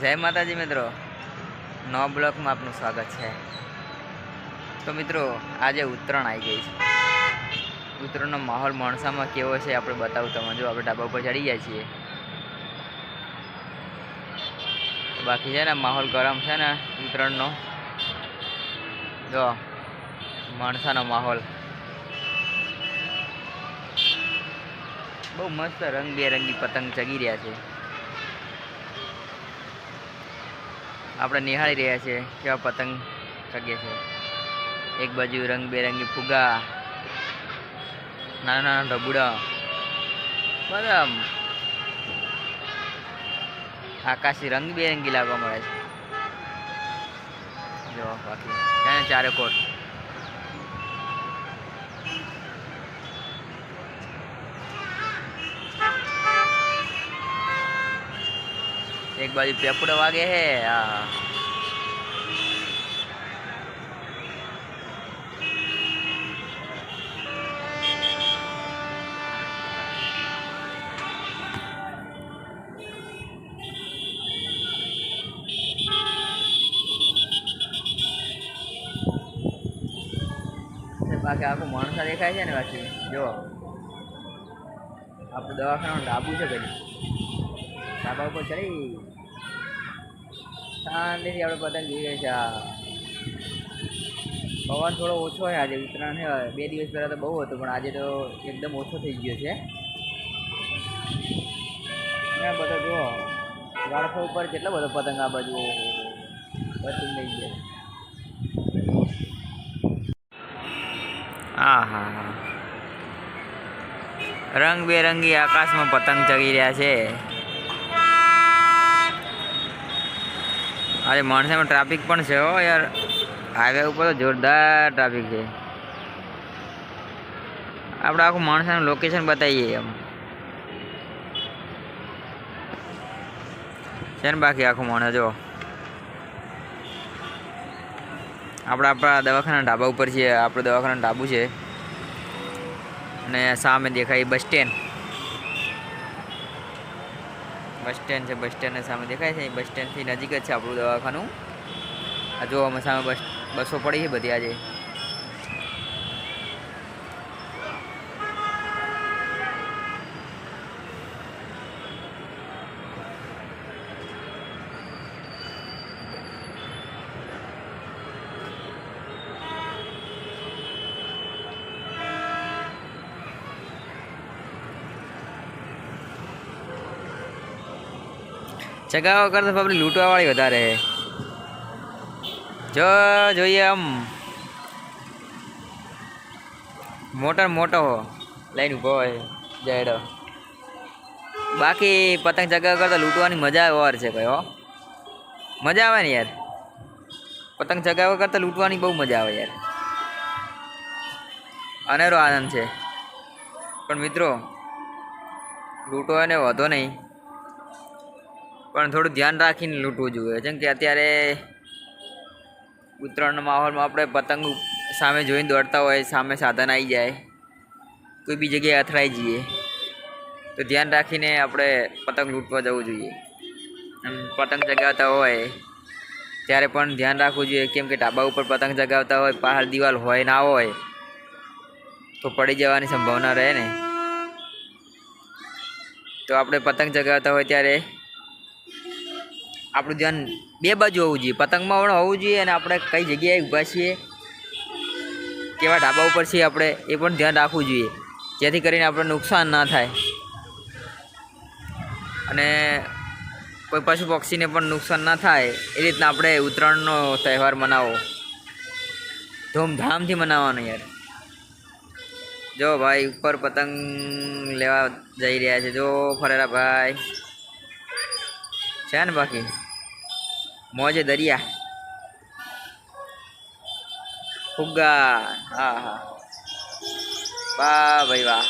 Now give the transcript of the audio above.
જય માતાજી મિત્રો, નવા બ્લોકમાં આપનું સ્વાગત છે। તો મિત્રો આજે ઉત્તરાયણ આવી ગઈ છે। ઉત્તરાયણનો માહોલ માણસામાં કેવો છે આપણે બતાવું તમને। જો આપણે ઢાબા ઉપર ચડી ગયા છીએ, બાકી છે ને માહોલ ગરમ છે ને ઉત્તરાયણનો। જો માણસાનો માહોલ બહુ મસ્ત રંગબેરંગી પતંગ ચગી રહ્યા છે। આપણે નિહાળી રહ્યા છીએ કેવા પતંગ ચગે છે। એક બાજુ રંગબેરંગી ફુગા, નાના નાના ઢબુડા, બધા આકાશી રંગબેરંગી લાગવા મળે છે। જો બાકી ત્યાં ચારે કોટ एक बाजू पेपड़ो वागे है। बाकी आखू माणसा देखाय है ने। बाकी जो आप दवाखाना ढाबू है भाई, ढाबा पर चढ़ी शांति थी આપણે પતંગ જોઈએ છે। પવન થોડો ઓછો છે આજે, ઉત્તરાયણ છે। 2 દિવસ પહેલાં તો બહુ હતો, પણ આજે તો એકદમ ઓછો થઈ ગયો છે। ને બધો જુઓ વાળખો ઉપર કેટલો બધો પતંગ આ બાજુ બધું લઈ ગયા। હા હા હા, રંગબેરંગી આકાશમાં પતંગ ચગી રહ્યા છે। अरे मानसा में ट्राफिक पण छे हो यार, हाईवे ऊपर तो जोरदार ट्राफिक है। આપણે આખું માણસાનું લોકેશન બતાવીએ એમ છે ને। બાકી આખું માણસ જો આપણા દવાખાના ઢાબા ઉપર છીએ। આપણું દવાખાના ઢાબુ છે અને સામે દેખાય બસ સ્ટેન્ડ। बस स्टेન્ડ છે, બસ સ્ટેન્ડની સામે દેખાય છે। બસ સ્ટેન્ડથી નજીક જ છે આપણું દવાખાનું। આ જો અમે સામે બસો પડી છે બધી આજે। ચગાવવા કરતા આપણે લૂંટવાવાળી વધારે છે। જો જોઈએ આમ મોટો લઈને ઊભો હોય જાયડો। બાકી પતંગ ચગાવવા કરતાં લૂંટવાની મજા વાર છે કઈ। હો મજા આવે ને યાર, પતંગ ચગાવવા કરતાં લૂંટવાની બહુ મજા આવે યાર, અનેરો આનંદ છે। પણ મિત્રો લૂંટો એને વધો નહીં, પણ થોડું ધ્યાન રાખીને લૂંટવું જોઈએ। જેમ કે અત્યારે ઉત્તરાયણના માહોલમાં આપણે પતંગ સામે જોઈને દોડતા હોય, સામે સાધન આવી જાય, કોઈ બી જગ્યાએ અથડાઈ જઈએ તો ધ્યાન રાખીને આપણે પતંગ લૂંટવા જવું જોઈએ। અને પતંગ ચગાવતા હોય ત્યારે પણ ધ્યાન રાખવું જોઈએ, કેમ કે ઢાબા ઉપર પતંગ ચગાવતા હોય, પહાડ દિવાલ હોય ના હોય તો પડી જવાની સંભાવના રહે ને। તો આપણે પતંગ ચગાવતા હોય ત્યારે આપણું ધ્યાન બે બાજુ હોવું જોઈએ, પતંગમાં પણ હોવું જોઈએ અને આપણે કઈ જગ્યાએ ઊભા છીએ, કેવા ઢાબા ઉપર છીએ આપણે એ પણ ધ્યાન રાખવું જોઈએ, જેથી કરીને આપણે નુકસાન ના થાય અને કોઈ પશુ પક્ષીને પણ નુકસાન ના થાય। એ રીતના આપણે ઉત્તરાયણનો તહેવાર મનાવો, ધૂમધામથી મનાવવાનો યાર। જો ભાઈ ઉપર પતંગ લેવા જઈ રહ્યા છે, જો ફરેરા ભાઈ છે ને। બાકી મોજે દરિયા ફુગ્ગા, હા હા, વાહ ભાઈ વાહ।